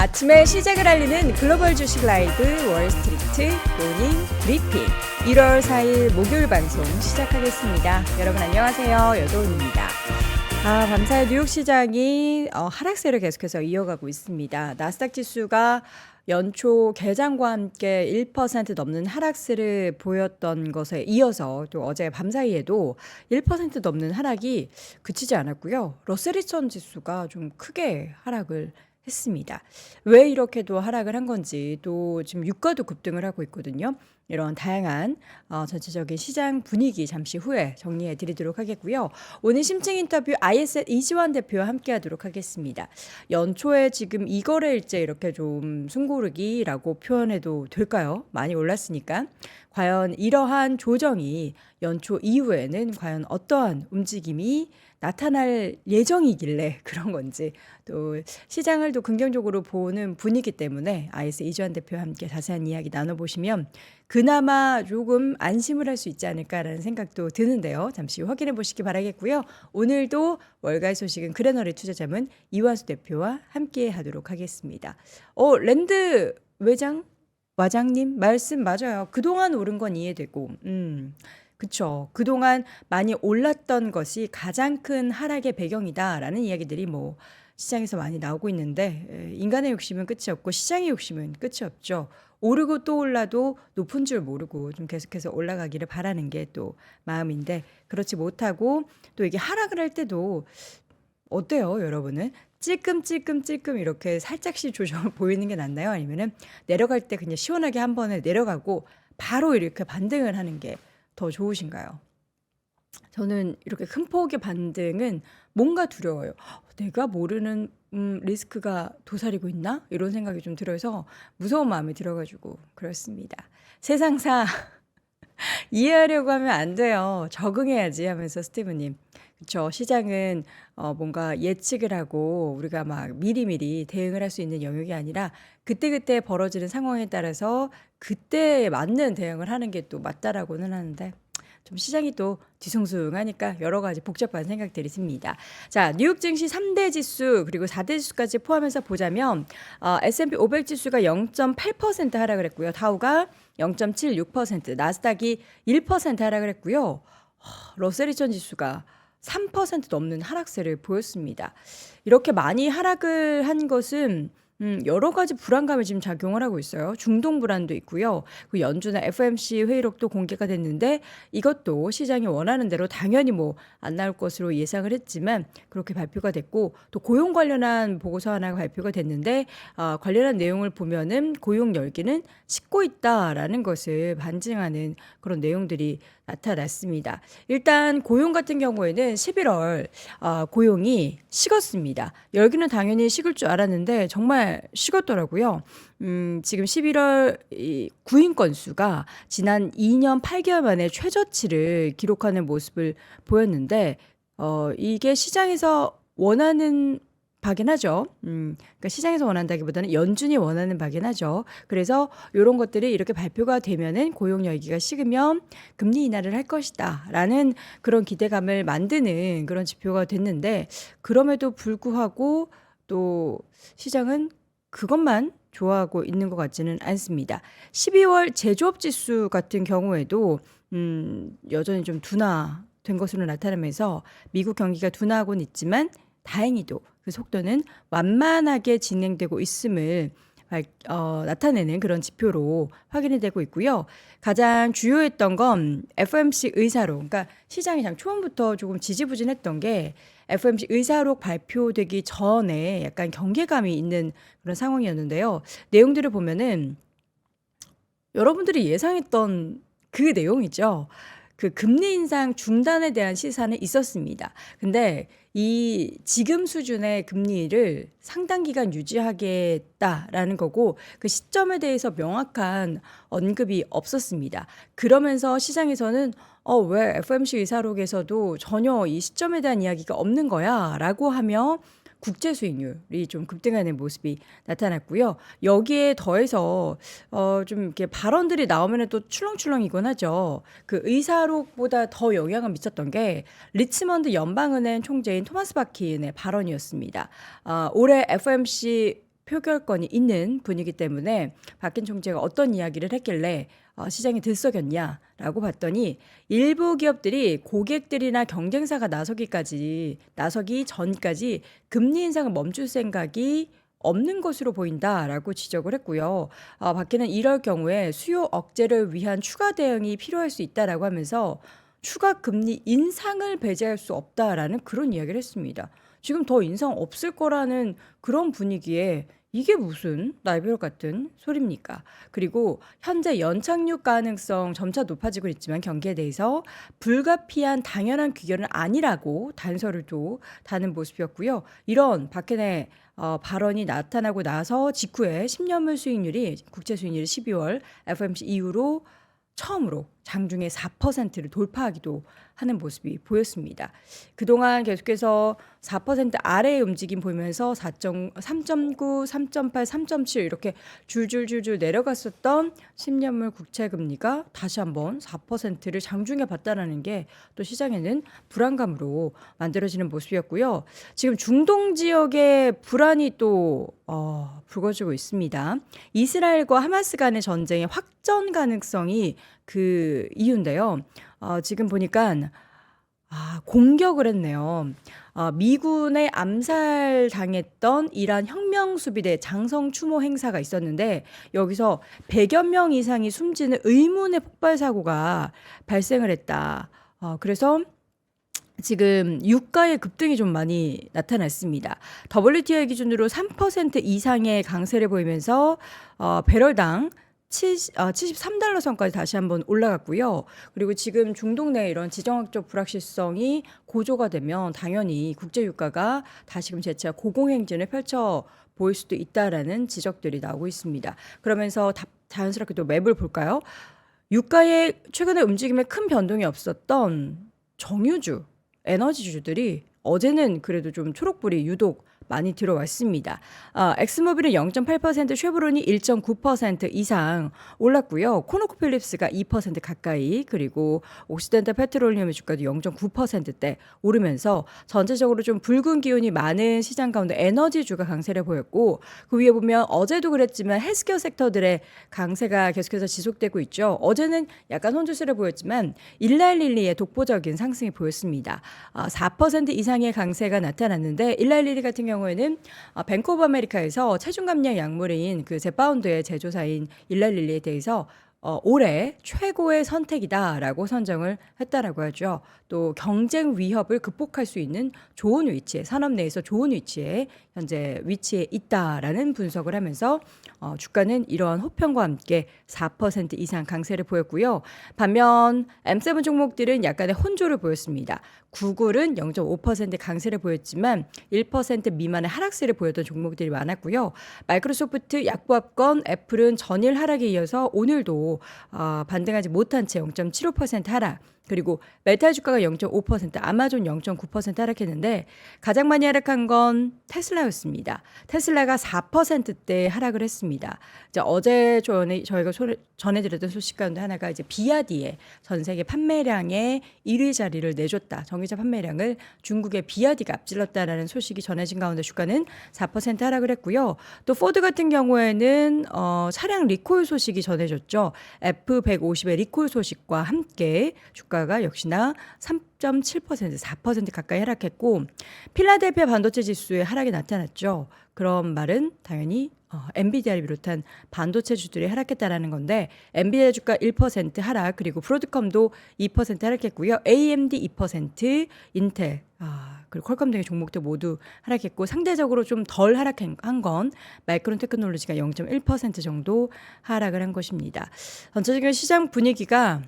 아침에 시작을 알리는 글로벌 주식 라이브 월스트리트 모닝 브리핑 1월 4일 목요일 방송 시작하겠습니다. 여러분 안녕하세요. 여도은입니다. 밤사이 뉴욕 시장이 하락세를 계속해서 이어가고 있습니다. 나스닥 지수가 연초 개장과 함께 1% 넘는 하락세를 보였던 것에 이어서 또 어제 밤사이에도 1% 넘는 하락이 그치지 않았고요. 러셀 2000 지수가 좀 크게 하락을 했습니다. 왜 이렇게도 하락을 한 건지 또 지금 유가도 급등을 하고 있거든요. 이런 다양한 전체적인 시장 분위기 잠시 후에 정리해 드리도록 하겠고요. 오늘 심층 인터뷰 ISL 이지환 대표와 함께 하도록 하겠습니다. 연초에 지금 이거래일제 이렇게 좀 숨고르기라고 표현해도 될까요? 많이 올랐으니까. 과연 이러한 조정이 연초 이후에는 과연 어떠한 움직임이 나타날 예정이길래 그런 건지 또 시장을 또 긍정적으로 보는 분위기 때문에 IS 이주환 대표와 함께 자세한 이야기 나눠보시면 그나마 조금 안심을 할 수 있지 않을까라는 생각도 드는데요. 잠시 확인해 보시기 바라겠고요. 오늘도 월가의 소식은 그래너리 투자자문 이완수 대표와 함께 하도록 하겠습니다. 랜드 와장님 말씀 맞아요. 그동안 오른 건 이해되고 그쵸. 그동안 많이 올랐던 것이 가장 큰 하락의 배경이다라는 이야기들이 시장에서 많이 나오고 있는데 인간의 욕심은 끝이 없고 시장의 욕심은 끝이 없죠. 오르고 또 올라도 높은 줄 모르고 좀 계속해서 올라가기를 바라는 게 또 마음인데 그렇지 못하고 또 이게 하락을 할 때도 어때요, 여러분은? 찔끔 이렇게 살짝씩 조정을 보이는 게 낫나요? 아니면은 내려갈 때 그냥 시원하게 한 번에 내려가고 바로 이렇게 반등을 하는 게 더 좋으신가요? 저는 이렇게 큰 폭의 반등은 뭔가 두려워요. 내가 모르는 리스크가 도사리고 있나? 이런 생각이 좀 들어서 무서운 마음이 들어가지고 그렇습니다. 세상사 이해하려고 하면 안 돼요. 적응해야지 하면서 스티브님. 그렇죠. 시장은 뭔가 예측을 하고 우리가 막 미리미리 대응을 할 수 있는 영역이 아니라 그때그때 벌어지는 상황에 따라서 그때에 맞는 대응을 하는 게 또 맞다라고는 하는데 좀 시장이 또 뒤숭숭하니까 여러 가지 복잡한 생각들이 듭니다. 자, 뉴욕 증시 3대 지수 그리고 4대 지수까지 포함해서 보자면 S&P 500 지수가 0.8% 하락을 했고요. 다우가 0.76%, 나스닥이 1% 하락을 했고요. 러셀 2000 지수가 3% 넘는 하락세를 보였습니다. 이렇게 많이 하락을 한 것은 여러 가지 불안감이 지금 작용을 하고 있어요. 중동 불안도 있고요. 그 연준의 FOMC 회의록도 공개가 됐는데 이것도 시장이 원하는 대로 당연히 안 나올 것으로 예상을 했지만 그렇게 발표가 됐고 또 고용 관련한 보고서 하나가 발표가 됐는데 관련한 내용을 보면은 고용 열기는 식고 있다라는 것을 반증하는 그런 내용들이 나타났습니다. 일단 고용 같은 경우에는 11월 고용이 식었습니다. 열기는 당연히 식을 줄 알았는데 정말 식었더라고요. 지금 11월 구인 건수가 지난 2년 8개월 만에 최저치를 기록하는 모습을 보였는데 이게 시장에서 원하는 바긴 하죠. 그러니까 시장에서 원한다기보다는 연준이 원하는 바긴 하죠. 그래서 이런 것들이 이렇게 발표가 되면은 고용 열기가 식으면 금리 인하를 할 것이다라는 그런 기대감을 만드는 그런 지표가 됐는데 그럼에도 불구하고 또 시장은 그것만 좋아하고 있는 것 같지는 않습니다. 12월 제조업 지수 같은 경우에도 여전히 좀 둔화된 것으로 나타나면서 미국 경기가 둔화하고는 있지만 다행히도 그 속도는 완만하게 진행되고 있음을 나타내는 그런 지표로 확인이 되고 있고요. 가장 주요했던 건 FOMC 의사록, 그러니까 시장이 참 초반부터 조금 지지부진했던 게 FOMC 의사록 발표되기 전에 약간 경계감이 있는 그런 상황이었는데요. 내용들을 보면은 여러분들이 예상했던 그 내용이죠. 그 금리 인상 중단에 대한 시사는 있었습니다. 근데 이 지금 수준의 금리를 상당 기간 유지하겠다라는 거고 그 시점에 대해서 명확한 언급이 없었습니다. 그러면서 시장에서는 왜 FOMC 의사록에서도 전혀 이 시점에 대한 이야기가 없는 거야 라고 하며 국제 수익률이 좀 급등하는 모습이 나타났고요. 여기에 더해서 좀 이렇게 발언들이 나오면 또 출렁출렁이곤 하죠. 그 의사록보다 더 영향을 미쳤던 게 리치먼드 연방은행 총재인 토마스 바키 은의 발언이었습니다. 올해 FOMC 표결권이 있는 분이기 때문에 박근 총재가 어떤 이야기를 했길래 시장이 들썩였냐라고 봤더니 일부 기업들이 고객들이나 경쟁사가 나서기 전까지 금리 인상을 멈출 생각이 없는 것으로 보인다라고 지적을 했고요. 박근혜는 이럴 경우에 수요 억제를 위한 추가 대응이 필요할 수 있다라고 하면서 추가 금리 인상을 배제할 수 없다라는 그런 이야기를 했습니다. 지금 더 인상 없을 거라는 그런 분위기에 이게 무슨 날벼락 같은 소리입니까? 그리고 현재 연착륙 가능성 점차 높아지고 있지만 경기에 대해서 불가피한 당연한 귀결은 아니라고 단서를 또 다는 모습이었고요. 이런 박근혜 발언이 나타나고 나서 직후에 10년물 수익률이 국채 수익률이 12월 FOMC 이후로 처음으로 장중에 4%를 돌파하기도 하는 모습이 보였습니다. 그동안 계속해서 4% 아래의 움직임 보이면서 3.9, 3.8, 3.7 이렇게 줄줄줄줄 내려갔었던 10년물 국채 금리가 다시 한번 4%를 장중에 봤다라는 게 또 시장에는 불안감으로 만들어지는 모습이었고요. 지금 중동 지역의 불안이 또 불거지고 있습니다. 이스라엘과 하마스 간의 전쟁의 확전 가능성이 그 이유인데요. 지금 보니까 공격을 했네요. 미군의 암살당했던 이란 혁명수비대 장성 추모 행사가 있었는데 여기서 100여 명 이상이 숨지는 의문의 폭발 사고가 발생을 했다. 그래서 지금 유가의 급등이 좀 많이 나타났습니다. WTI 기준으로 3% 이상의 강세를 보이면서 배럴당 73달러 선까지 다시 한번 올라갔고요. 그리고 지금 중동 내 이런 지정학적 불확실성이 고조가 되면 당연히 국제유가가 다시금 재차 고공행진을 펼쳐 보일 수도 있다라는 지적들이 나오고 있습니다. 그러면서 자연스럽게 또 맵을 볼까요? 유가의 최근에 움직임에 큰 변동이 없었던 정유주, 에너지주들이 어제는 그래도 좀 초록불이 유독 많이 들어왔습니다. 엑스모빌은 0.8%, 쉐브론이 1.9% 이상 올랐고요. 코노코필립스가 2% 가까이, 그리고 옥시덴탈 페트롤리움의 주가도 0.9%대 오르면서 전체적으로 좀 붉은 기운이 많은 시장 가운데 에너지주가 강세를 보였고, 그 위에 보면 어제도 그랬지만 헬스케어 섹터들의 강세가 계속해서 지속되고 있죠. 어제는 약간 혼조세를 보였지만 일라일릴리의 독보적인 상승이 보였습니다. 4% 이상의 강세가 나타났는데 일라일릴리 같은 경우에는 뱅크 오브 아메리카에서 체중 감량 약물인 그 제파운드의 제조사인 일라릴리에 대해서 올해 최고의 선택이다라고 선정을 했다라고 하죠. 또 경쟁 위협을 극복할 수 있는 좋은 위치에, 산업 내에서 좋은 위치에 현재 위치에 있다라는 분석을 하면서 주가는 이러한 호평과 함께 4% 이상 강세를 보였고요. 반면 M7 종목들은 약간의 혼조를 보였습니다. 구글은 0.5% 강세를 보였지만 1% 미만의 하락세를 보였던 종목들이 많았고요. 마이크로소프트, 약보합권, 애플은 전일 하락에 이어서 오늘도 반등하지 못한 채 0.75% 하락. 그리고 메탈 주가가 0.5%, 아마존 0.9% 하락했는데 가장 많이 하락한 건 테슬라였습니다. 테슬라가 4%대 하락을 했습니다. 어제 저희가 전해드렸던 소식 가운데 하나가 이제 비아디의 전 세계 판매량의 1위 자리를 내줬다. 전기차 판매량을 중국의 비아디가 앞질렀다라는 소식이 전해진 가운데 주가는 4% 하락을 했고요. 또 포드 같은 경우에는 차량 리콜 소식이 전해졌죠. F150의 리콜 소식과 함께 주가가 역시나 3.7%, 4% 가까이 하락했고 필라델피아 반도체 지수의 하락이 나타났죠. 그런 말은 당연히 엔비디아를 비롯한 반도체주들이 하락했다라는 건데 엔비디아 주가 1% 하락, 그리고 브로드컴도 2% 하락했고요. AMD 2%, 인텔 그리고 퀄컴 등의 종목들 모두 하락했고 상대적으로 좀 덜 하락한 건 마이크론 테크놀로지가 0.1% 정도 하락을 한 것입니다. 전체적인 시장 분위기가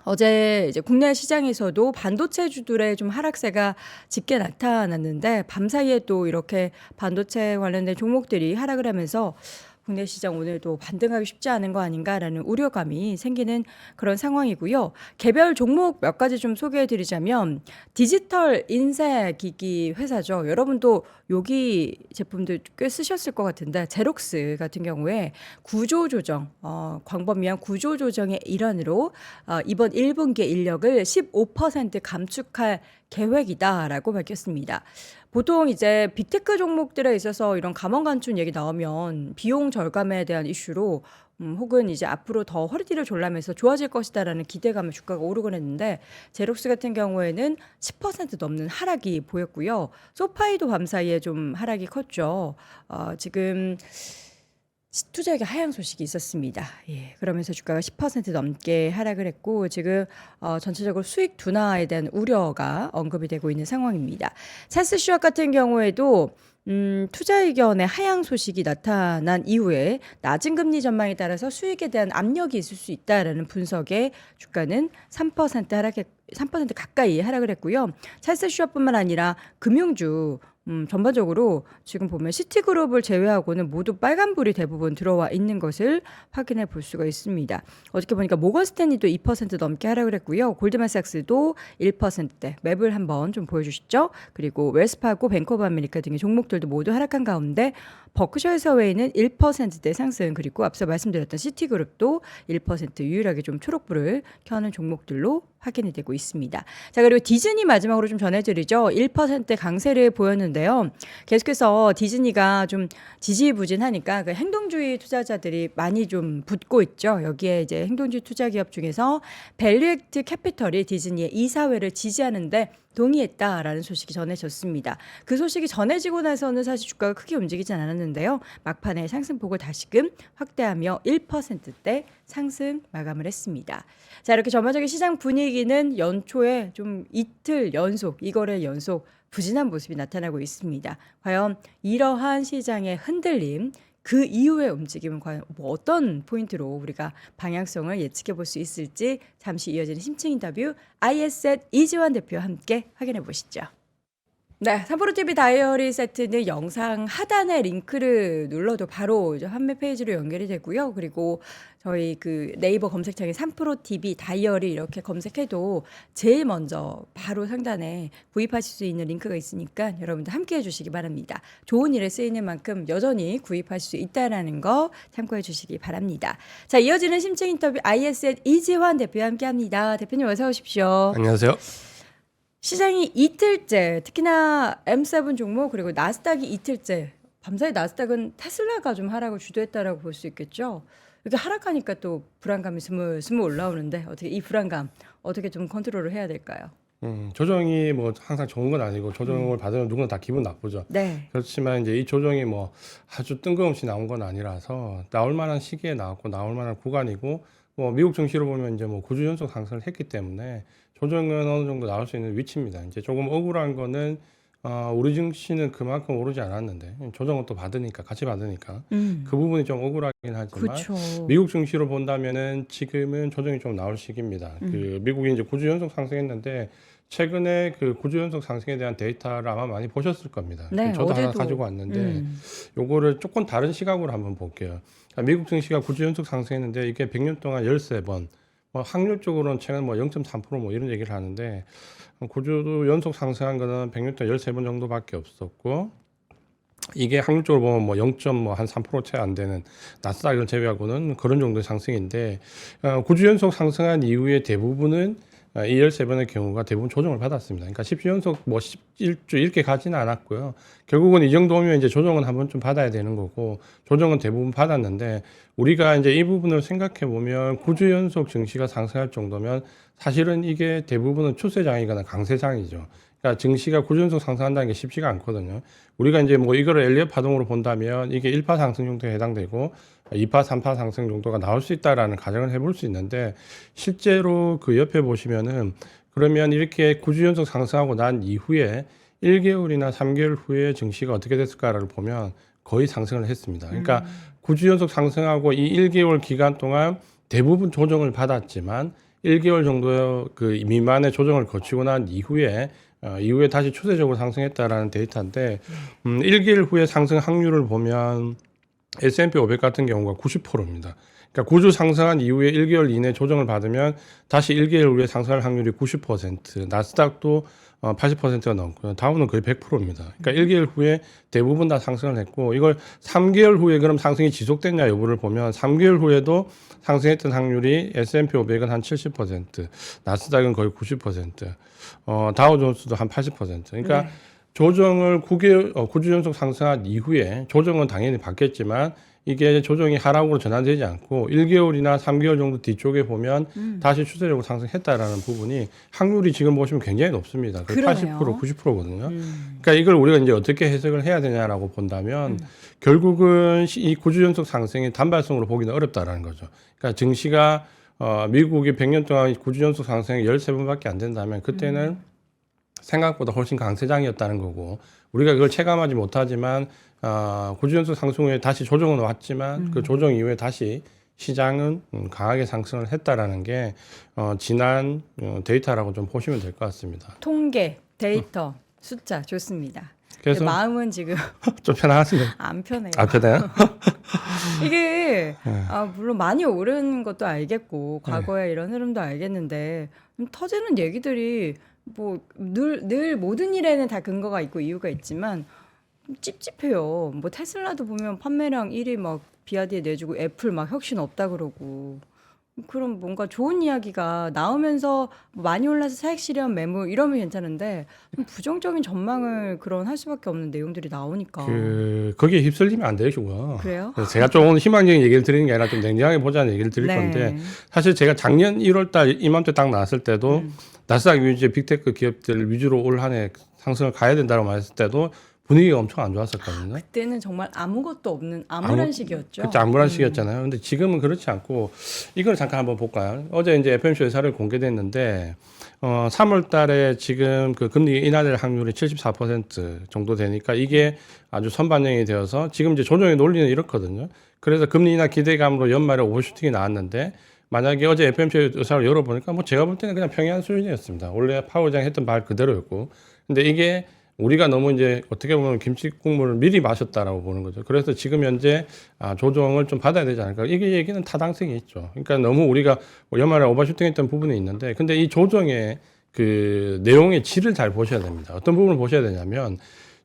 어제 이제 국내 시장에서도 반도체주들의 좀 하락세가 짙게 나타났는데 밤사이에 또 이렇게 반도체 관련된 종목들이 하락을 하면서 국내 시장 오늘도 반등하기 쉽지 않은 거 아닌가라는 우려감이 생기는 그런 상황이고요. 개별 종목 몇 가지 좀 소개해 드리자면 디지털 인쇄 기기 회사죠. 여러분도 여기 제품들 꽤 쓰셨을 것 같은데 제록스 같은 경우에 구조조정, 광범위한 구조조정의 일환으로 이번 1분기 인력을 15% 감축할 계획이다라고 밝혔습니다. 보통 이제 빅테크 종목들에 있어서 이런 감원 간춤 얘기 나오면 비용 절감에 대한 이슈로 혹은 이제 앞으로 더 허리띠를 졸라매서 좋아질 것이다라는 기대감에 주가가 오르곤 했는데 제록스 같은 경우에는 10% 넘는 하락이 보였고요. 소파이도 밤사이에 좀 하락이 컸죠. 지금 투자액의 하향 소식이 있었습니다. 예, 그러면서 주가가 10% 넘게 하락을 했고 지금 전체적으로 수익 둔화에 대한 우려가 언급이 되고 있는 상황입니다. 찰스 슈왑 같은 경우에도 투자 의견의 하향 소식이 나타난 이후에 낮은 금리 전망에 따라서 수익에 대한 압력이 있을 수 있다라는 분석에 주가는 3% 가까이 하락을 했고요. 찰스 슈왑뿐만 아니라 금융주 전반적으로 지금 보면 시티그룹을 제외하고는 모두 빨간불이 대부분 들어와 있는 것을 확인해 볼 수가 있습니다. 어저께 보니까 모건 스탠리도 2% 넘게 하락을 했고요. 골드만삭스도 1%대 맵을 한번 좀 보여주시죠. 그리고 웰스파고, 뱅크 오브 아메리카 등의 종목들도 모두 하락한 가운데 버크셔 해서웨이는 1%대 상승, 그리고 앞서 말씀드렸던 시티그룹도 1% 유일하게 좀 초록불을 켜는 종목들로 확인이 되고 있습니다. 자, 그리고 디즈니 마지막으로 좀 전해드리죠. 1% 강세를 보였는데요. 계속해서 디즈니가 좀 지지부진하니까 그 행동주의 투자자들이 많이 좀 붙고 있죠. 여기에 이제 행동주의 투자 기업 중에서 밸류액트 캐피털이 디즈니의 이사회를 지지하는데 동의했다라는 소식이 전해졌습니다. 그 소식이 전해지고 나서는 사실 주가가 크게 움직이진 않았는데요. 막판에 상승폭을 다시금 확대하며 1%대 상승 마감을 했습니다. 자, 이렇게 전반적인 시장 분위기는 연초에 좀 이틀 연속, 이거래 연속 부진한 모습이 나타나고 있습니다. 과연 이러한 시장의 흔들림, 그 이후의 움직임은 과연 어떤 포인트로 우리가 방향성을 예측해 볼 수 있을지 잠시 이어지는 심층 인터뷰 IS셋 이지환 대표와 함께 확인해 보시죠. 네, 3프로TV 다이어리 세트는 영상 하단에 링크를 눌러도 바로 이제 판매 페이지로 연결이 되고요. 그리고 저희 그 네이버 검색창에 3프로TV 다이어리 이렇게 검색해도 제일 먼저 바로 상단에 구입하실 수 있는 링크가 있으니까 여러분들 함께 해주시기 바랍니다. 좋은 일에 쓰이는 만큼 여전히 구입할 수 있다는 거 참고해 주시기 바랍니다. 자, 이어지는 심층 인터뷰 IS셋 이지환 대표와 함께합니다. 대표님 어서 오십시오. 안녕하세요. 시장이 이틀째, 특히나 M7 종목 그리고 나스닥이 이틀째, 밤사이 나스닥은 테슬라가 좀 하락을 주도했다라고 볼 수 있겠죠. 이렇게 하락하니까 또 불안감이 스물 올라오는데 어떻게 이 불안감 어떻게 좀 컨트롤을 해야 될까요? 조정이 뭐 항상 좋은 건 아니고 조정을 받으면 누구나 다 기분 나쁘죠. 네. 그렇지만 이제 이 조정이 뭐 아주 뜬금없이 나온 건 아니라서 나올 만한 시기에 나왔고 나올 만한 구간이고 뭐 미국 증시로 보면 이제 뭐 9주 연속 상승을 했기 때문에 조정은 어느 정도 나올 수 있는 위치입니다. 이제 조금 억울한 거는 우리 증시는 그만큼 오르지 않았는데 조정은 또 받으니까 같이 받으니까 그 부분이 좀 억울하긴 하지만 그쵸. 미국 증시로 본다면은 지금은 조정이 좀 나올 시기입니다. 그 미국이 이제 9주 연속 상승했는데 최근에 그 9주 연속 상승에 대한 데이터를 아마 많이 보셨을 겁니다. 네, 저도 하나 어제도. 가지고 왔는데 요거를 조금 다른 시각으로 한번 볼게요. 그러니까 미국 증시가 9주 연속 상승했는데 이게 100년 동안 13번, 뭐 확률적으로는 최근 뭐 0.3% 뭐 이런 얘기를 하는데 9주 연속 상승한 거는 100년 동안 13번 정도밖에 없었고 이게 확률적으로 보면 뭐 0.3% 채 안 되는 나스닥을 제외하고는 그런 정도의 상승인데 9주 연속 상승한 이후에 대부분은 이 13번의 경우가 대부분 조정을 받았습니다. 그러니까 10주 연속 뭐 11주 이렇게 가지는 않았고요. 결국은 이 정도면 이제 조정은 한번 좀 받아야 되는 거고 조정은 대부분 받았는데 우리가 이제 이 부분을 생각해 보면 9주 연속 증시가 상승할 정도면 사실은 이게 대부분은 추세장이거나 강세장이죠. 그러니까 증시가 9주 연속 상승한다는 게 쉽지가 않거든요. 우리가 이제 뭐 이거를 엘리엇 파동으로 본다면 이게 1파 상승 정도에 해당되고 2파, 3파 상승 정도가 나올 수 있다라는 가정을 해볼 수 있는데 실제로 그 옆에 보시면은 그러면 이렇게 9주 연속 상승하고 난 이후에 1개월이나 3개월 후에 증시가 어떻게 됐을까를 보면 거의 상승을 했습니다. 그러니까 9주 연속 상승하고 이 1개월 기간 동안 대부분 조정을 받았지만 1개월 정도의 그 미만의 조정을 거치고 난 이후에 다시 추세적으로 상승했다라는 데이터인데 1개월 후에 상승 확률을 보면 S&P 500 같은 경우가 90%입니다. 그러니까 9주 상승한 이후에 1개월 이내 조정을 받으면 다시 1개월 후에 상승할 확률이 90%, 나스닥도 80%가 넘고요. 다우는 거의 100%입니다. 그러니까 1개월 후에 대부분 다 상승을 했고 이걸 3개월 후에 그럼 상승이 지속됐냐 여부를 보면 3개월 후에도 상승했던 확률이 S&P 500은 한 70%, 나스닥은 거의 90%, 다우존스도 한 80%. 그러니까 네. 조정을 9주 연속 상승한 이후에 조정은 당연히 받겠지만 이게 조정이 하락으로 전환되지 않고 1개월이나 3개월 정도 뒤쪽에 보면 다시 추세적으로 상승했다라는 부분이 확률이 지금 보시면 굉장히 높습니다. 거의 그러네요. 80%, 90%거든요. 그러니까 이걸 우리가 이제 어떻게 해석을 해야 되냐라고 본다면 결국은 이 9주 연속 상승이 단발성으로 보기는 어렵다라는 거죠. 그러니까 증시가 미국이 100년 동안 9주 연속 상승이 13번밖에 안 된다면 그때는 생각보다 훨씬 강세장이었다는 거고 우리가 그걸 체감하지 못하지만 9주 연속 상승 후에 다시 조정은 왔지만 그 조정 이후에 다시 시장은 강하게 상승을 했다라는 게 지난 데이터라고 좀 보시면 될 것 같습니다. 통계, 데이터, 숫자 좋습니다. 그래서 마음은 지금 좀 편하시네요. 안 편해요. 안 편해요? 이게 물론 많이 오른 것도 알겠고 과거에 이런 흐름도 알겠는데 터지는 얘기들이 뭐 늘 모든 일에는 다 근거가 있고 이유가 있지만 찝찝해요. 뭐 테슬라도 보면 판매량 1위 막 비아디에 내주고 애플 막 혁신 없다 그러고 그럼 뭔가 좋은 이야기가 나오면서 많이 올라서 사익 실현 매물 이러면 괜찮은데 부정적인 전망을 그런 할 수밖에 없는 내용들이 나오니까 거기에 휩쓸리면 안 되시고요. 그래요? 그래서 제가 조금 희망적인 얘기를 드리는 게 아니라 좀 냉정하게 보자는 얘기를 드릴 네. 건데 사실 제가 작년 1월달 이맘때 딱 나왔을 때도 나스닥 위주의 빅테크 기업들 위주로 올 한 해 상승을 가야 된다고 말했을 때도 분위기가 엄청 안 좋았었거든요. 그때는 정말 아무것도 없는 암울한 시기였죠. 그렇죠. 암울한 시기였잖아요. 근데 지금은 그렇지 않고 이걸 잠깐 한번 볼까요? 어제 이제 FOMC 의사를 공개됐는데 3월 달에 지금 그 금리 인하될 확률이 74% 정도 되니까 이게 아주 선반영이 되어서 지금 이제 조정의 논리는 이렇거든요. 그래서 금리 인하 기대감으로 연말에 오버슈팅이 나왔는데 만약에 어제 FOMC 의사를 열어보니까 뭐 제가 볼 때는 그냥 평이한 수준이었습니다. 원래 파월 의장이 했던 말 그대로였고. 근데 이게 우리가 너무 이제 어떻게 보면 김치 국물을 미리 마셨다라고 보는 거죠. 그래서 지금 현재 조정을 좀 받아야 되지 않을까. 이게 얘기는 타당성이 있죠. 그러니까 너무 우리가 연말에 오버슈팅했던 부분이 있는데, 근데 이 조정의 그 내용의 질을 잘 보셔야 됩니다. 어떤 부분을 보셔야 되냐면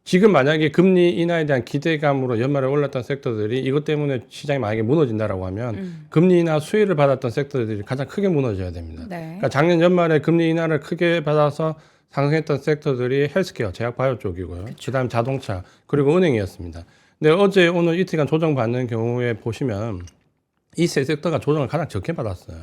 지금 만약에 금리 인하에 대한 기대감으로 연말에 올랐던 섹터들이 이것 때문에 시장이 만약에 무너진다라고 하면 금리 인하 수혜를 받았던 섹터들이 가장 크게 무너져야 됩니다. 네. 그러니까 작년 연말에 금리 인하를 크게 받아서 상승했던 섹터들이 헬스케어, 제약바이오 쪽이고요. 그다음 자동차, 그리고 은행이었습니다. 근데 어제 오늘 이틀간 조정받는 경우에 보시면 이 세 섹터가 조정을 가장 적게 받았어요.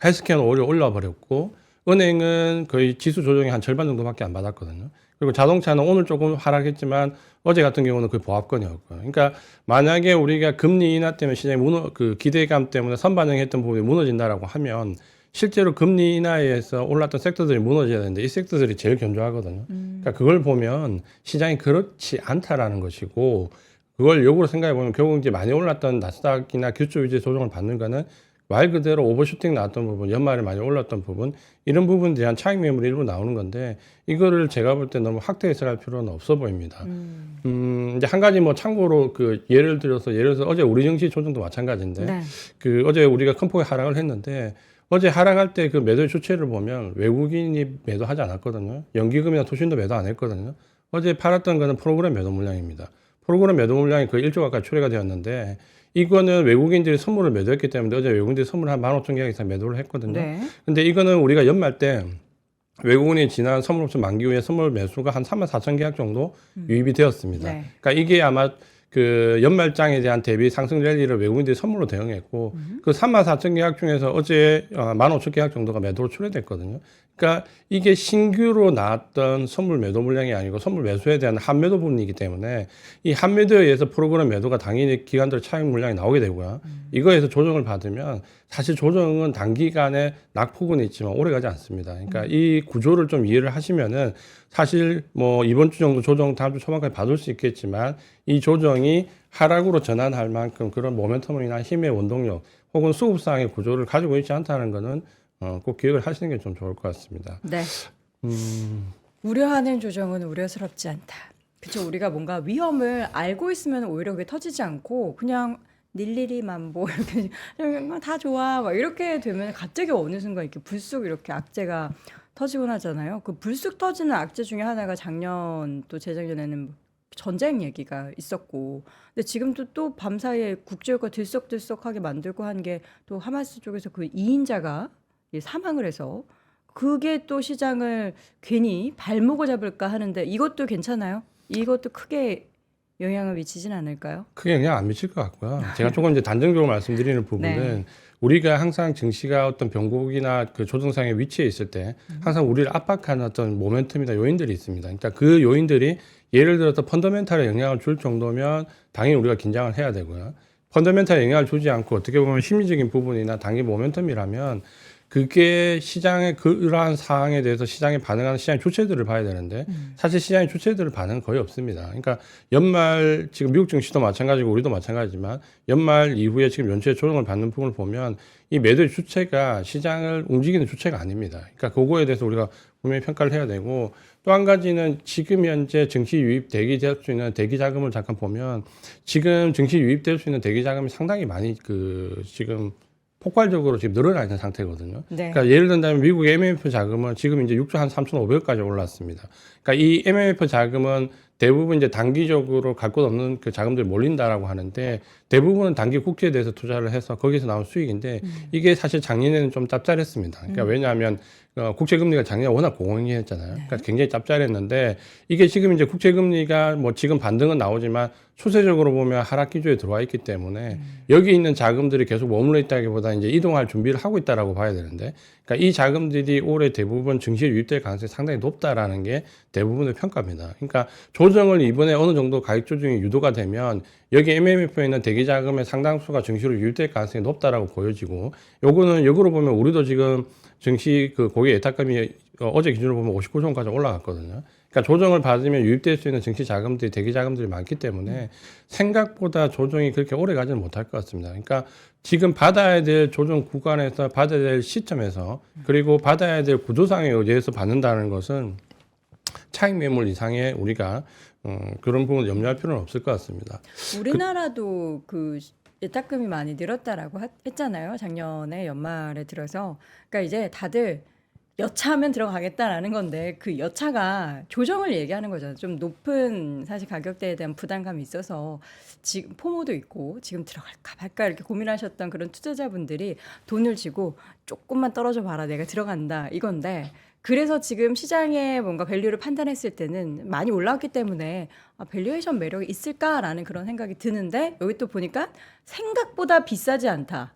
헬스케어는 오히려 올라와 버렸고 은행은 거의 지수 조정이 한 절반 정도밖에 안 받았거든요. 그리고 자동차는 오늘 조금 하락했지만 어제 같은 경우는 거의 보합권이었고요. 그러니까 만약에 우리가 금리 인하 때문에 시장이 그 기대감 때문에 선반영했던 부분이 무너진다라고 하면 실제로 금리 인하에서 올랐던 섹터들이 무너져야 되는데 이 섹터들이 제일 견조하거든요. 그러니까 그걸 보면 시장이 그렇지 않다라는 것이고 그걸 역으로 생각해 보면 결국 이제 많이 올랐던 나스닥이나 기초 위주의 조정을 받는 거는 말 그대로 오버슈팅 나왔던 부분, 연말에 많이 올랐던 부분 이런 부분에 대한 차익 매물이 일부 나오는 건데 이거를 제가 볼 때 너무 확대 해석할 필요는 없어 보입니다. 이제 한 가지 뭐 참고로 그 예를 들어서 어제 우리 증시 조정도 마찬가지인데 네. 그 어제 우리가 큰 폭의 하락을 했는데 어제 하락할 때 그 매도의 주체를 보면 외국인이 매도하지 않았거든요. 연기금이나 투신도 매도 안 했거든요. 어제 팔았던 거는 프로그램 매도 물량입니다. 프로그램 매도 물량이 거의 1조 가까이 초래가 되었는데 이거는 외국인들이 선물을 매도했기 때문에 어제 외국인들이 선물 한 15,000개 이상 매도를 했거든요. 네. 근데 이거는 우리가 연말 때 외국인이 지난 선물옵션 만기 후에 선물 매수가 한 34,000계약 정도 유입이 되었습니다. 네. 그러니까 이게 아마 그 연말장에 대한 대비 상승 랠리를 외국인들이 선물로 대응했고 그 34,000계약 중에서 어제 15,000계약 정도가 매도로 출회됐거든요. 그러니까 이게 신규로 나왔던 선물 매도 물량이 아니고 선물 매수에 대한 한매도 부분이기 때문에 이 한매도에 의해서 프로그램 매도가 당연히 기관들 차익 물량이 나오게 되고요. 이거에서 조정을 받으면 사실 조정은 단기간에 낙폭은 있지만 오래가지 않습니다. 그러니까 이 구조를 좀 이해를 하시면은 사실 뭐 이번 주 정도 조정 다음 주 초반까지 받을 수 있겠지만 이 조정이 하락으로 전환할 만큼 그런 모멘텀이나 힘의 원동력 혹은 수급상의 구조를 가지고 있지 않다는 거는 꼭 기억을 하시는 게 좀 좋을 것 같습니다. 네. 우려하는 조정은 우려스럽지 않다. 그렇죠. 우리가 뭔가 위험을 알고 있으면 오히려 그게 터지지 않고 그냥 닐리리 만보 이렇게 그냥 다 좋아 막 이렇게 되면 갑자기 어느 순간 이렇게 불쑥 이렇게 악재가 터지곤 하잖아요. 그 불쑥 터지는 악재 중에 하나가 작년 또 재작년에는 전쟁 얘기가 있었고, 근데 지금도 또 밤사이에 국제유가 들썩들썩하게 만들고 한 게 또 하마스 쪽에서 그 2인자가 사망을 해서 그게 또 시장을 괜히 발목을 잡을까 하는데 이것도 괜찮아요? 이것도 크게 영향을 미치진 않을까요? 크게 영향 안 미칠 것 같고요. 제가 조금 이제 단정적으로 말씀드리는 부분은 네. 우리가 항상 증시가 어떤 변곡이나 그 조정상의 위치에 있을 때 항상 우리를 압박하는 어떤 모멘텀이나 요인들이 있습니다. 그러니까 그 요인들이 예를 들어서 펀더멘탈에 영향을 줄 정도면 당연히 우리가 긴장을 해야 되고요. 펀더멘탈에 영향을 주지 않고 어떻게 보면 심리적인 부분이나 단기 모멘텀이라면 그게 시장의 그러한 사항에 대해서 시장에 반응하는 시장의 주체들을 봐야 되는데 사실 시장의 주체들을 반응은 거의 없습니다. 그러니까 연말 지금 미국 증시도 마찬가지고 우리도 마찬가지지만 연말 이후에 지금 연초에 조정을 받는 부분을 보면 이 매도의 주체가 시장을 움직이는 주체가 아닙니다. 그러니까 그거에 대해서 우리가 분명히 평가를 해야 되고 또 한 가지는 지금 현재 증시 유입 대기될 수 있는 대기 자금을 잠깐 보면 지금 증시 유입될 수 있는 대기 자금이 상당히 많이 그 지금 폭발적으로 지금 늘어나 있는 상태거든요. 네. 그러니까 예를 든다면 미국 MMF 자금은 지금 이제 6조 한 3,500억까지 올랐습니다. 그러니까 이 MMF 자금은 대부분 이제 단기적으로 갈 곳 없는 그 자금들이 몰린다라고 하는데 대부분은 단기 국채에 대해서 투자를 해서 거기서 나온 수익인데 이게 사실 작년에는 좀 짭짤했습니다. 그러니까 왜냐하면 국채 금리가 작년에 워낙 공허했잖아요. 그러니까 굉장히 짭짤했는데 이게 지금 이제 국채 금리가 뭐 지금 반등은 나오지만 추세적으로 보면 하락 기조에 들어와 있기 때문에 여기 있는 자금들이 계속 머물러 있다기보다 이제 이동할 준비를 하고 있다라고 봐야 되는데 그러니까 이 자금들이 올해 대부분 증시에 유입될 가능성이 상당히 높다라는 게 대부분의 평가입니다. 그러니까 조정을 이번에 어느 정도 가격 조정이 유도가 되면 여기 MMF에 있는 대기 자금의 상당수가 증시로 유입될 가능성이 높다라고 보여지고 요거는 역으로 보면 우리도 지금 증시 그 고객 예탁금이 어제 기준으로 보면 59조 원까지 올라갔거든요. 그러니까 조정을 받으면 유입될 수 있는 증시 자금들이 대기 자금들이 많기 때문에 생각보다 조정이 그렇게 오래 가지는 못할 것 같습니다. 그러니까 지금 받아야 될 조정 구간에서 받아야 될 시점에서 그리고 받아야 될 구조상에 의해서 받는다는 것은 차익 매물 이상의 우리가 그런 부분을 염려할 필요는 없을 것 같습니다. 우리나라도 그 예탁금이 많이 늘었다라고 했잖아요. 작년에 연말에 들어서. 그러니까 이제 다들 여차하면 들어가겠다라는 건데 그 여차가 조정을 얘기하는 거잖아요. 좀 높은 사실 가격대에 대한 부담감이 있어서 지금 포모도 있고 지금 들어갈까 말까 이렇게 고민하셨던 그런 투자자분들이 돈을 쥐고 조금만 떨어져 봐라 내가 들어간다 이건데 그래서 지금 시장에 뭔가 밸류를 판단했을 때는 많이 올라왔기 때문에 밸류에이션 매력이 있을까라는 그런 생각이 드는데 여기 또 보니까 생각보다 비싸지 않다.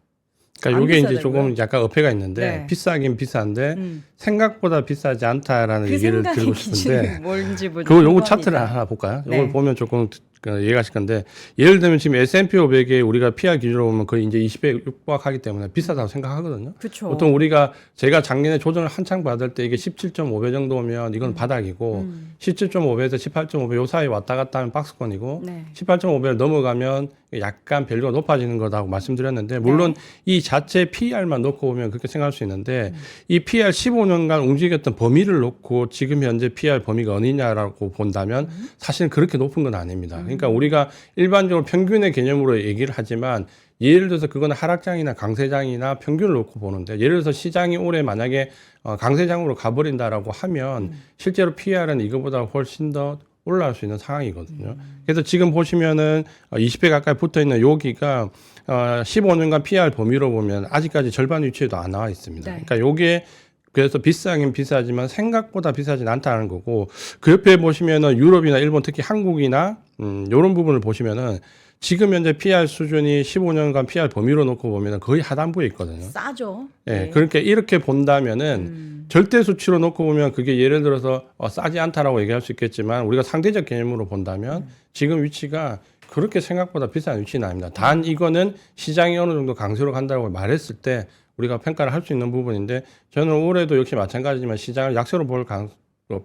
그러니까 안 이게 이제 비싸다고요? 조금 약간 어폐가 있는데 네. 비싸긴 비싼데 생각보다 비싸지 않다라는 그 얘기를 생각의 드리고 기준이 싶은데 뭔지 뭐 그거 요거 궁금합니다. 차트를 하나 볼까요? 네. 이걸 보면 조금 이해가실 건데 예를 들면 지금 S&P 500에 우리가 PR 기준으로 보면 거의 이제 20배 육박하기 때문에 비싸다고 생각하거든요. 그쵸. 보통 우리가 제가 작년에 조정을 한창 받을 때 이게 17.5배 정도면 이건 바닥이고 17.5배에서 18.5배 요 사이 왔다 갔다 하면 박스권이고 네. 18.5배를 넘어가면 약간 밸류가 높아지는 거라고 말씀드렸는데 물론 이 자체 PR만 놓고 보면 그렇게 생각할 수 있는데 이 PR 15년간 움직였던 범위를 놓고 지금 현재 PR 범위가 어디냐라고 본다면 사실 그렇게 높은 건 아닙니다. 그러니까 우리가 일반적으로 평균의 개념으로 얘기를 하지만 예를 들어서 그거는 하락장이나 강세장이나 평균을 놓고 보는데 예를 들어서 시장이 올해 만약에 강세장으로 가버린다라고 하면 실제로 PR은 이거보다 훨씬 더 올라갈 수 있는 상황이거든요. 그래서 지금 보시면은 20배 가까이 붙어 있는 여기가 15년간 PR 범위로 보면 아직까지 절반 위치에도 안 나와 있습니다. 네. 그러니까 요게 그래서 비싸긴 비싸지만 생각보다 비싸진 않다는 거고 그 옆에 보시면은 유럽이나 일본 특히 한국이나 이런 부분을 보시면은 지금 현재 PR 수준이 15년간 PR 범위로 놓고 보면은 거의 하단부에 있거든요. 싸죠. 예, 네. 그렇게 이렇게 본다면은 절대 수치로 놓고 보면 그게 예를 들어서 싸지 않다라고 얘기할 수 있겠지만 우리가 상대적 개념으로 본다면 지금 위치가 그렇게 생각보다 비싼 위치는 아닙니다. 단 이거는 시장이 어느 정도 강세로 간다고 말했을 때 우리가 평가를 할 수 있는 부분인데 저는 올해도 역시 마찬가지지만 시장을 약세로 볼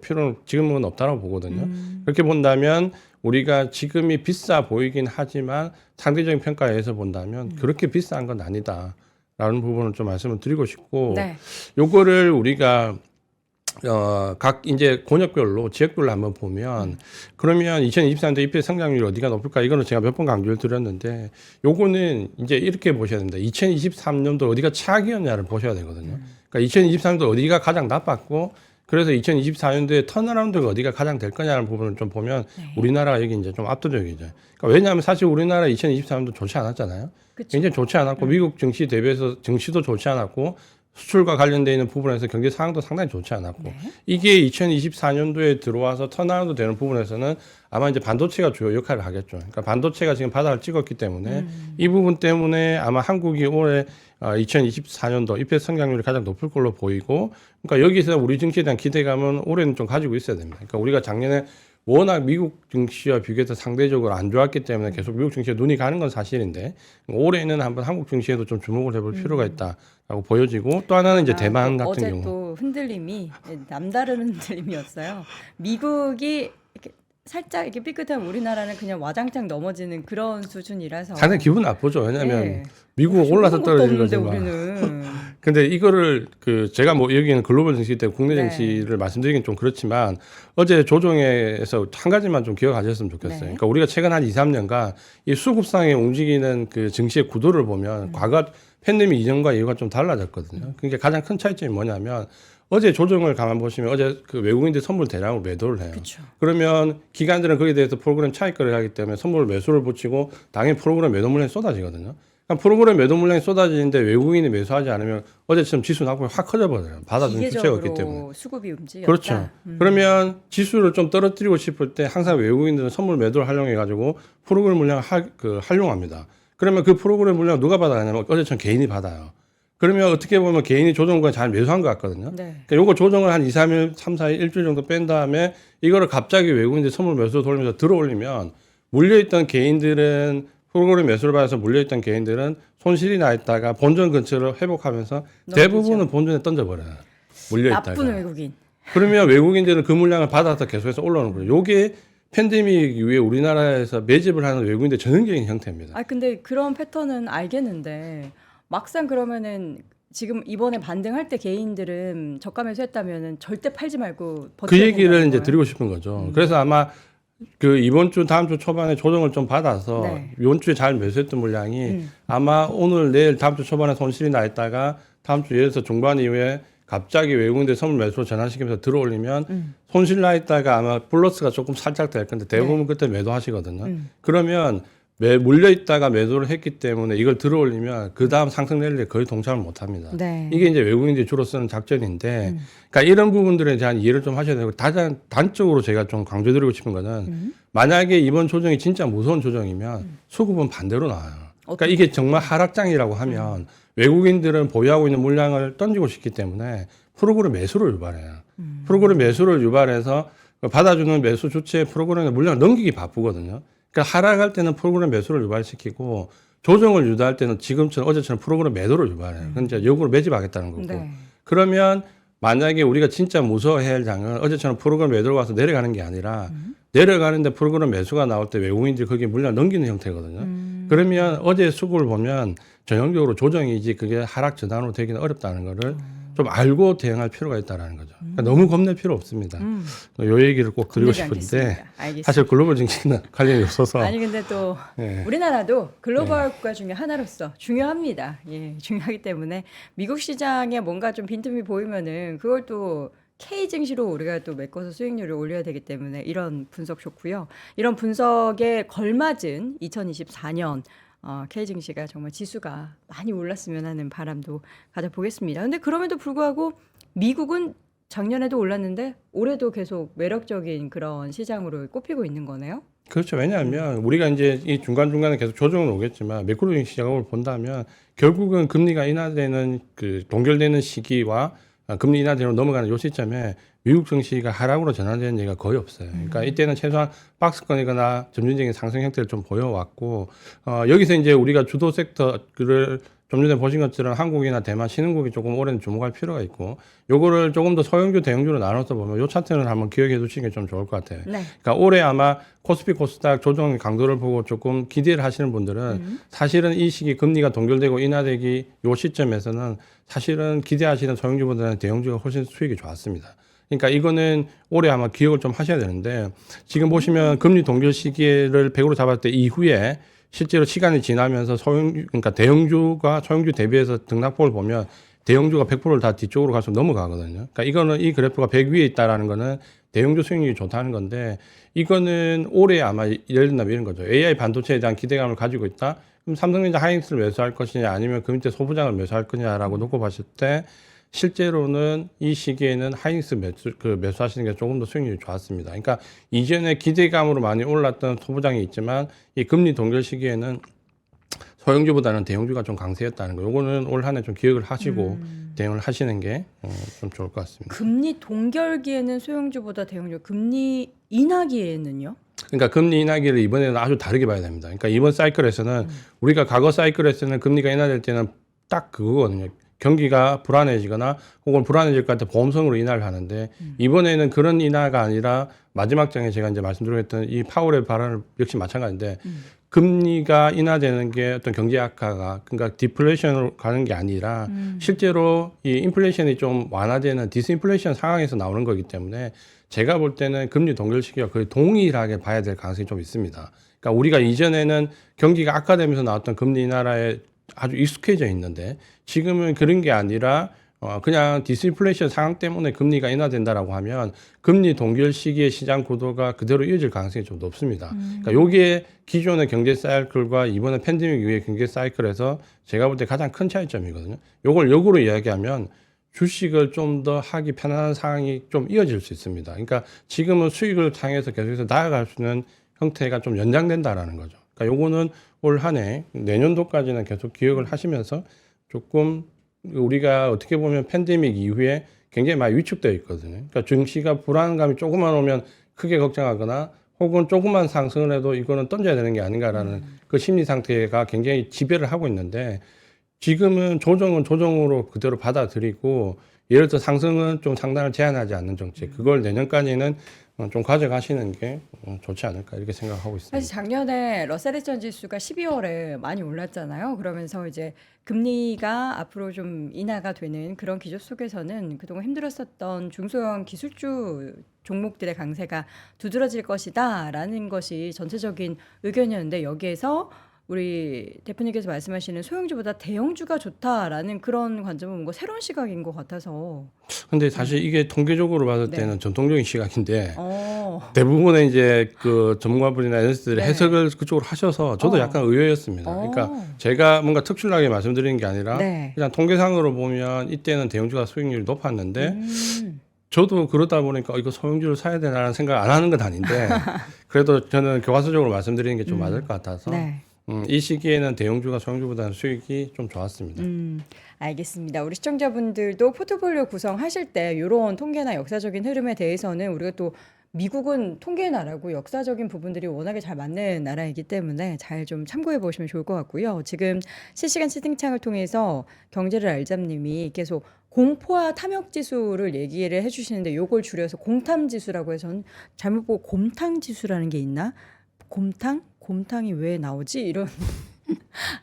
필요는 지금은 없다고 보거든요. 그렇게 본다면 우리가 지금이 비싸 보이긴 하지만 상대적인 평가에 의해서 본다면 그렇게 비싼 건 아니다라는 부분을 좀 말씀을 드리고 싶고 네. 요거를 우리가 각 이제 권역별로 지역별로 한번 보면 그러면 2023년도 EPS 성장률이 어디가 높을까 이거는 제가 몇 번 강조를 드렸는데 요거는 이제 이렇게 보셔야 됩니다. 2023년도 어디가 최악이었냐를 보셔야 되거든요. 그러니까 2023년도 어디가 가장 나빴고 그래서 2024년도에 턴어라운드가 어디가 가장 될 거냐는 부분을 좀 보면 네. 우리나라가 여기 이제 좀 압도적이죠. 그러니까 왜냐하면 사실 우리나라 2023년도 좋지 않았잖아요. 그쵸. 굉장히 좋지 않았고 미국 증시 대비해서 증시도 좋지 않았고 수출과 관련되어 있는 부분에서 경제 상황도 상당히 좋지 않았고 네. 이게 2024년도에 들어와서 턴어라운드 되는 부분에서는 아마 이제 반도체가 주요 역할을 하겠죠. 그러니까 반도체가 지금 바닥을 찍었기 때문에 이 부분 때문에 아마 한국이 올해 2024년도 IPS 성장률이 가장 높을 걸로 보이고 그러니까 여기서 우리 증시에 대한 기대감은 올해는 좀 가지고 있어야 됩니다. 그러니까 우리가 작년에 워낙 미국 증시와 비교해서 상대적으로 안 좋았기 때문에 계속 미국 증시에 눈이 가는 건 사실인데 올해는 한번 한국 증시에도 좀 주목을 해볼 필요가 있다라고 보여지고 또 하나는 이제 대만 같은 어제 경우 또 흔들림이 남다른 흔들림이었어요. 미국이 이렇게 살짝 이렇게 삐끗하면 우리나라는 그냥 와장창 넘어지는 그런 수준이라서 상당히 기분 나쁘죠. 왜냐하면 네. 미국은 올라서 떨어지는 것도 거지만 없는데 우리는 근데 이거를 제가 뭐 여기는 글로벌 증시 때문에 국내 네. 증시를 말씀드리긴 좀 그렇지만 어제 조정에서 한 가지만 좀 기억하셨으면 좋겠어요. 네. 그러니까 우리가 최근 한 2, 3년간 이 수급상에 움직이는 그 증시의 구도를 보면 과거 팬데믹 이전과 이후가 좀 달라졌거든요. 그러니까 가장 큰 차이점이 뭐냐면 어제 조정을 가만 보시면 어제 그 외국인들 선물 대량으로 매도를 해요. 그쵸. 그러면 기관들은 거기에 대해서 프로그램 차익거래를 하기 때문에 선물 매수를 붙이고 당연히 프로그램 매도 물량이 쏟아지거든요. 그러니까 프로그램 매도 물량이 쏟아지는데 외국인이 매수하지 않으면 어제처럼 지수 낙폭이 확 커져버려요. 받아주는 주체가 없기 때문에. 기계적으로 수급이 움직였다. 그렇죠. 그러면 지수를 좀 떨어뜨리고 싶을 때 항상 외국인들은 선물 매도를 활용해가지고 프로그램 물량을 활용합니다. 그러면 그 프로그램 물량을 누가 받아가냐면 어제처럼 개인이 받아요. 그러면 어떻게 보면 개인이 조정권 잘 매수한 것 같거든요. 네. 그러니까 요거 조정을 한 2, 3일, 3, 4일, 일주일 정도 뺀 다음에 이거를 갑자기 외국인들 선물 매수 돌리면서 들어올리면 물려있던 개인들은 프로그램 매수를 받아서 물려있던 개인들은 손실이 나 있다가 본전 근처를 회복하면서 대부분은 본전에 던져버려요. 물려있다가. 나쁜 외국인. 그러면 외국인들은 그 물량을 받아서 계속해서 올라오는 거예요. 요게 팬데믹 이후에 우리나라에서 매집을 하는 외국인들 전형적인 형태입니다. 아 근데 그런 패턴은 알겠는데 막상 그러면은 지금 이번에 반등할 때 개인들은 저가 매수했다면은 절대 팔지 말고 버텨야 그 얘기를 된다는 이제 거예요? 드리고 싶은 거죠. 그래서 아마 그 이번 주 다음 주 초반에 조정을 좀 받아서 네. 이번 주에 잘 매수했던 물량이 아마 오늘 내일 다음 주 초반에 손실이 나 있다가 다음 주 예를 들어서 중반 이후에 갑자기 외국인들 선물 매수로 전환시키면서 들어올리면 손실 나 있다가 아마 플러스가 조금 살짝 될 건데 대부분 그때 매도하시거든요. 그러면 물려 있다가 매도를 했기 때문에 이걸 들어올리면 그 다음 상승 랠리에 거의 동참을 못 합니다. 네. 이게 이제 외국인들이 주로 쓰는 작전인데, 그러니까 이런 부분들에 대한 이해를 좀 하셔야 되고, 가장 단적으로 제가 좀 강조드리고 싶은 거는, 만약에 이번 조정이 진짜 무서운 조정이면 수급은 반대로 나와요. 그러니까 이게 정말 하락장이라고 하면 외국인들은 보유하고 있는 물량을 던지고 싶기 때문에 프로그램 매수를 유발해요. 프로그램 매수를 유발해서 받아주는 매수 주체 프로그램에 물량을 넘기기 바쁘거든요. 그러니까 하락할 때는 프로그램 매수를 유발시키고 조정을 유도할 때는 지금처럼 어제처럼 프로그램 매도를 유발해요. 그건 이제 역으로 매집하겠다는 거고. 네. 그러면 만약에 우리가 진짜 무서워해야 할 장은 어제처럼 프로그램 매도로 와서 내려가는 게 아니라 내려가는데 프로그램 매수가 나올 때 외국인들이 거기에 물량 넘기는 형태거든요. 그러면 어제 수급을 보면 전형적으로 조정이지 그게 하락 전환으로 되기는 어렵다는 거를 좀 알고 대응할 필요가 있다는 거죠. 그러니까 너무 겁낼 필요 없습니다. 요 얘기를 꼭 드리고 겁내지 싶은데 않겠습니다. 알겠습니다. 사실 글로벌 증시는 관련이 없어서 아니 근데 또 예. 우리나라도 글로벌 국가 중에 하나로서 중요합니다. 예, 중요하기 때문에 미국 시장에 뭔가 좀 빈틈이 보이면은 그걸 또 K 증시로 우리가 또 메꿔서 수익률을 올려야 되기 때문에 이런 분석 좋고요. 이런 분석에 걸맞은 2024년 K 증시가 정말 지수가 많이 올랐으면 하는 바람도 가져보겠습니다. 근데 그럼에도 불구하고 미국은 작년에도 올랐는데 올해도 계속 매력적인 그런 시장으로 꼽히고 있는 거네요. 그렇죠. 왜냐하면 우리가 이제 이 중간중간에 계속 조정은 오겠지만 매크로적인 시각을 본다면 결국은 금리가 인하되는 그 동결되는 시기와 금리 인하대로 넘어가는 요 시점에 미국 증시가 하락으로 전환되는 얘기가 거의 없어요. 그러니까 이때는 최소한 박스권이거나 점진적인 상승 형태를 좀 보여왔고 여기서 이제 우리가 주도 섹터를 좀 전에 보신 것처럼 한국이나 대만, 신흥국이 조금 올해는 주목할 필요가 있고 요거를 조금 더 소형주, 대형주로 나눠서 보면 요 차트는 한번 기억해 두시는 게 좀 좋을 것 같아요. 네. 그러니까 올해 아마 코스피, 코스닥 조정 강도를 보고 조금 기대를 하시는 분들은 사실은 이 시기 금리가 동결되고 인하되기 요 시점에서는 사실은 기대하시는 소형주보다는 대형주가 훨씬 수익이 좋았습니다. 그러니까 이거는 올해 아마 기억을 좀 하셔야 되는데 지금 보시면 금리 동결 시기를 100으로 잡았을 때 이후에 실제로 시간이 지나면서 그러니까 대형주가 소형주 대비해서 등락폭을 보면 대형주가 100%를 다 뒤쪽으로 갈수록 넘어가거든요. 그러니까 이거는 이 그래프가 100 위에 있다라는 거는 대형주 수익률이 좋다는 건데 이거는 올해 아마 예를 든다면 이런 거죠. AI 반도체에 대한 기대감을 가지고 있다. 그럼 삼성전자 하이닉스를 매수할 것이냐 아니면 그 밑에 소부장을 매수할 거냐라고 놓고 봤을 때 실제로는 이 시기에는 하이닉스 매수하시는 게 조금 더 수익률이 좋았습니다. 그러니까 이전에 기대감으로 많이 올랐던 소부장이 있지만 이 금리 동결 시기에는 소형주보다는 대형주가 좀 강세였다는 거. 요거는 올 한 해 좀 기억을 하시고 대응을 하시는 게 좀 좋을 것 같습니다. 금리 동결기에는 소형주보다 대형주, 금리 인하기에는요? 그러니까 금리 인하기를 이번에는 아주 다르게 봐야 됩니다. 그러니까 이번 사이클에서는 우리가 과거 사이클에서는 금리가 인하될 때는 딱 그거거든요. 경기가 불안해지거나 혹은 불안해질 것 같아 보험성으로 인하를 하는데 이번에는 그런 인하가 아니라 마지막 장에 제가 이제 말씀드렸던 이 파월의 발언을 역시 마찬가지인데 금리가 인하되는 게 어떤 경제 악화가 그러니까 디플레이션으로 가는 게 아니라 실제로 이 인플레이션이 좀 완화되는 디스인플레이션 상황에서 나오는 거기 때문에 제가 볼 때는 금리 동결 시기와 거의 동일하게 봐야 될 가능성이 좀 있습니다. 그러니까 우리가 이전에는 경기가 악화되면서 나왔던 금리 인하에 아주 익숙해져 있는데 지금은 그런 게 아니라 그냥 디스인플레이션 상황 때문에 금리가 인하된다라고 하면 금리 동결 시기의 시장 구도가 그대로 이어질 가능성이 좀 높습니다. 그러니까 요게 기존의 경제 사이클과 이번에 팬데믹 이후의 경제 사이클에서 제가 볼 때 가장 큰 차이점이거든요. 요걸 역으로 이야기하면 주식을 좀 더 하기 편안한 상황이 좀 이어질 수 있습니다. 그러니까 지금은 수익을 향해서 계속해서 나아갈 수 있는 형태가 좀 연장된다라는 거죠. 그러니까 요거는 올 한 해 내년도까지는 계속 기억을 하시면서 조금 우리가 어떻게 보면 팬데믹 이후에 굉장히 많이 위축되어 있거든요. 그러니까 증시가 불안감이 조금만 오면 크게 걱정하거나 혹은 조금만 상승을 해도 이거는 던져야 되는 게 아닌가라는 그 심리 상태가 굉장히 지배를 하고 있는데 지금은 조정은 조정으로 그대로 받아들이고 예를 들어 상승은 좀 상단을 제한하지 않는 정책 그걸 내년까지는 좀 가져가시는 게 좋지 않을까 이렇게 생각하고 있습니다. 사실 작년에 러셀2000 지수가 12월에 많이 올랐잖아요. 그러면서 이제 금리가 앞으로 좀 인하가 되는 그런 기조 속에서는 그동안 힘들었었던 중소형 기술주 종목들의 강세가 두드러질 것이다라는 것이 전체적인 의견이었는데 여기에서 우리 대표님께서 말씀하시는 소형주보다 대형주가 좋다라는 그런 관점은 뭔가 새로운 시각인 것 같아서. 근데 사실 이게 통계적으로 봤을 네. 때는 전통적인 시각인데 대부분의 이제 그 전문가분이나 에너지들이 네. 해석을 그쪽으로 하셔서 저도 약간 의외였습니다. 그러니까 제가 뭔가 특출나게 말씀드리는 게 아니라 네. 그냥 통계상으로 보면 이때는 대형주가 수익률이 높았는데 저도 그러다 보니까 이거 소형주를 사야 되나라는 생각 안 하는 건 아닌데 그래도 저는 교과서적으로 말씀드리는 게 좀 맞을 것 같아서 네. 이 시기에는 대형주가 소형주보다는 수익이 좀 좋았습니다. 알겠습니다. 우리 시청자분들도 포트폴리오 구성하실 때 이런 통계나 역사적인 흐름에 대해서는 우리가 또 미국은 통계의 나라고 역사적인 부분들이 워낙에 잘 맞는 나라이기 때문에 잘 좀 참고해 보시면 좋을 것 같고요. 지금 실시간 채팅창을 통해서 경제를 알잡님이 계속 공포와 탐욕 지수를 얘기를 해주시는데 요걸 줄여서 공탐 지수라고 해서 잘못 보고 곰탕 지수라는 게 있나? 곰탕? 곰탕이 왜 나오지? 이런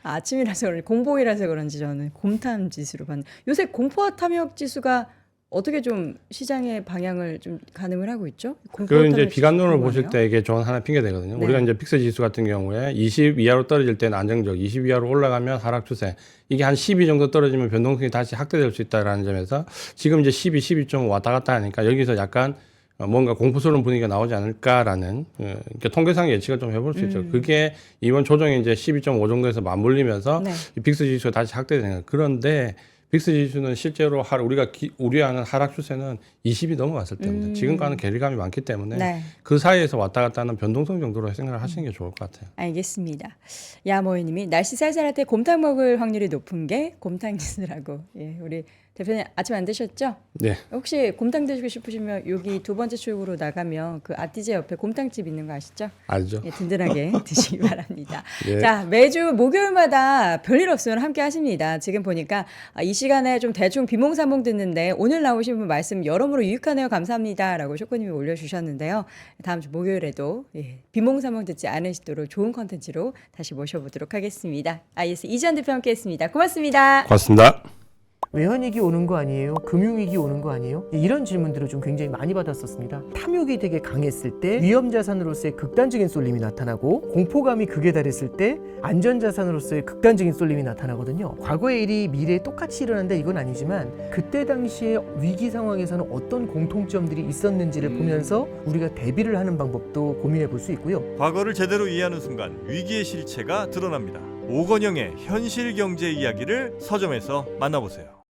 아침이라서 그런지 공복이라서 그런지 저는 곰탕 지수로 봤는데 요새 공포와 탐욕 지수가 어떻게 좀 시장의 방향을 좀 가늠을 하고 있죠? 그 이제 비관론을 보실 때 이게 좋은 하나 핑계 되거든요. 네. 우리가 이제 픽스 지수 같은 경우에 20 이하로 떨어질 때는 안정적, 20 이하로 올라가면 하락 추세. 이게 한 12 정도 떨어지면 변동성이 다시 확대될 수 있다라는 점에서 지금 이제 12, 12좀 왔다 갔다 하니까 여기서 약간 뭔가 공포스러운 분위기가 나오지 않을까라는 그러니까 통계상 예측을 좀 해볼 수 있죠. 그게 이번 조정이 이제 12.5 정도에서 맞물리면서 네. 이 픽스 지수가 다시 확대되는 거예요. 그런데 픽스 지수는 실제로 우리가 우려하는 하락 추세는 20이 넘어갔을 때입니다. 지금과는 괴리감이 많기 때문에 네. 그 사이에서 왔다 갔다 하는 변동성 정도로 생각을 하시는 게 좋을 것 같아요. 알겠습니다. 야모이님이 날씨 쌀쌀할 때 곰탕 먹을 확률이 높은 게 곰탕 지수라고. 예, 우리 대표님 아침 안 드셨죠? 네. 혹시 곰탕 드시고 싶으시면 여기 두 번째 출구로 나가면 그 아티제 옆에 곰탕집 있는 거 아시죠? 알죠. 예, 든든하게 드시기 바랍니다. 예. 자, 매주 목요일마다 별일 없으면 함께 하십니다. 지금 보니까 이 시간에 좀 대충 비몽사몽 듣는데 오늘 나오신 분 말씀 여러모로 유익하네요. 감사합니다. 라고 쇼코님이 올려주셨는데요. 다음 주 목요일에도 비몽사몽 듣지 않으시도록 좋은 컨텐츠로 다시 모셔보도록 하겠습니다. IS 이지한 대표 함께 했습니다. 고맙습니다. 고맙습니다. 외환위기 오는 거 아니에요? 금융위기 오는 거 아니에요? 이런 질문들을 좀 굉장히 많이 받았었습니다. 탐욕이 되게 강했을 때 위험자산으로서의 극단적인 쏠림이 나타나고, 공포감이 극에 달했을 때 안전자산으로서의 극단적인 쏠림이 나타나거든요. 과거의 일이 미래에 똑같이 일어난다 이건 아니지만, 그때 당시에 위기 상황에서는 어떤 공통점들이 있었는지를 보면서 우리가 대비를 하는 방법도 고민해 볼 수 있고요. 과거를 제대로 이해하는 순간 위기의 실체가 드러납니다. 오건영의 현실 경제 이야기를 서점에서 만나보세요.